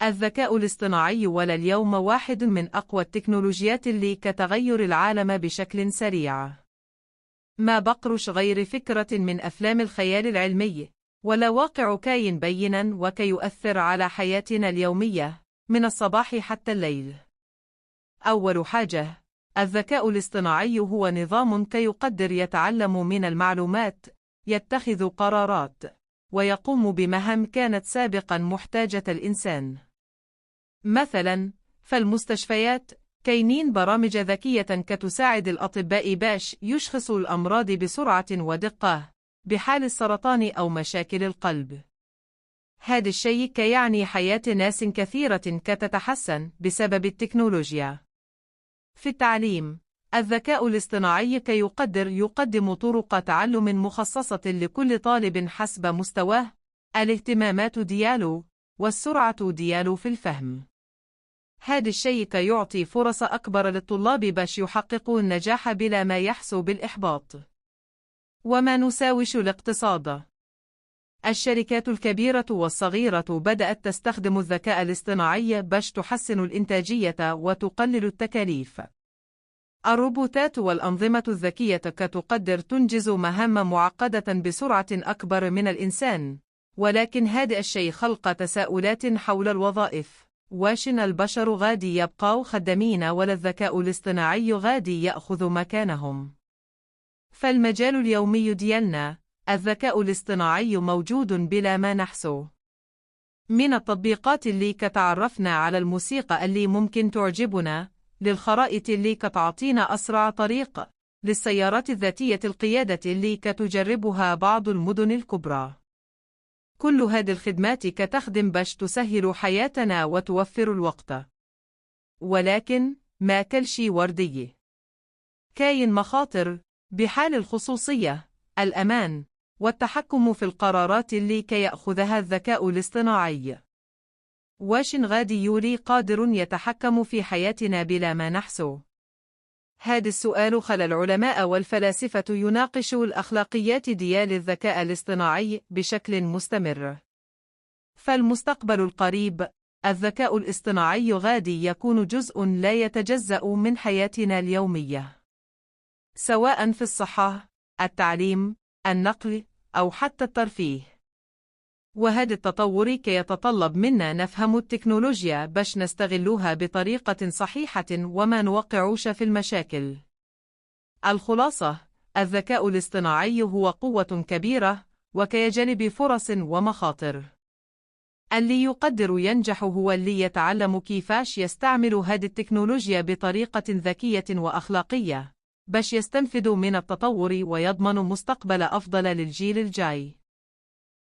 الذكاء الاصطناعي ولا اليوم واحد من أقوى التكنولوجيات اللي كتغير العالم بشكل سريع. ما بقرش غير فكرة من أفلام الخيال العلمي، ولا واقع كاين بينا وكيؤثر على حياتنا اليومية من الصباح حتى الليل. أول حاجة، الذكاء الاصطناعي هو نظام كيقدر يتعلم من المعلومات، يتخذ قرارات، ويقوم بمهام كانت سابقا محتاجة الإنسان. مثلا، فالمستشفيات كاينين برامج ذكية كتساعد الأطباء باش يشخصوا الأمراض بسرعة ودقة بحال السرطان أو مشاكل القلب. هذا الشيء كيعني حياة ناس كثيرة كتتحسن بسبب التكنولوجيا. في التعليم، الذكاء الاصطناعي يقدم طرق تعلم مخصصة لكل طالب حسب مستواه، الاهتمامات ديالو، والسرعة ديالو في الفهم. هذا الشيء كيعطي فرص أكبر للطلاب باش يحققوا النجاح بلا ما يحسوا بالإحباط. وما نساوش الاقتصاد. الشركات الكبيرة والصغيرة بدأت تستخدم الذكاء الاصطناعي باش تحسن الإنتاجية وتقلل التكاليف. الروبوتات والأنظمة الذكية كتقدر تنجز مهام معقدة بسرعة أكبر من الإنسان، ولكن هذا الشيء خلق تساؤلات حول الوظائف. واشن البشر غادي يبقوا خدامين ولا الذكاء الاصطناعي غادي يأخذ مكانهم؟ فالمجال اليومي ديالنا، الذكاء الاصطناعي موجود بلا ما نحسو. من التطبيقات اللي كتعرفنا على الموسيقى اللي ممكن تعجبنا، للخرائط اللي كتعطينا أسرع طريق، للسيارات الذاتية القيادة اللي كتجربها بعض المدن الكبرى. كل هذه الخدمات كتخدم باش تسهل حياتنا وتوفر الوقت. ولكن ما كل شي وردي. كاين مخاطر بحال الخصوصية، الأمان، والتحكم في القرارات اللي كيأخذها الذكاء الاصطناعي. واشن غادي يولي قادر يتحكم في حياتنا بلا ما نحسو؟ هذا السؤال خلى العلماء والفلاسفة يناقشوا الأخلاقيات ديال الذكاء الاصطناعي بشكل مستمر. فالمستقبل القريب، الذكاء الاصطناعي غادي يكون جزء لا يتجزأ من حياتنا اليومية، سواء في الصحة، التعليم، النقل، أو حتى الترفيه. وهذا التطور كيتطلب منا نفهم التكنولوجيا باش نستغلها بطريقة صحيحة وما نوقعوش في المشاكل. الخلاصة، الذكاء الاصطناعي هو قوة كبيرة وكيجلب فرص ومخاطر. اللي يقدر ينجح هو اللي يتعلم كيفاش يستعمل هذه التكنولوجيا بطريقة ذكية وأخلاقية باش يستنفذ من التطور ويضمن مستقبل أفضل للجيل الجاي.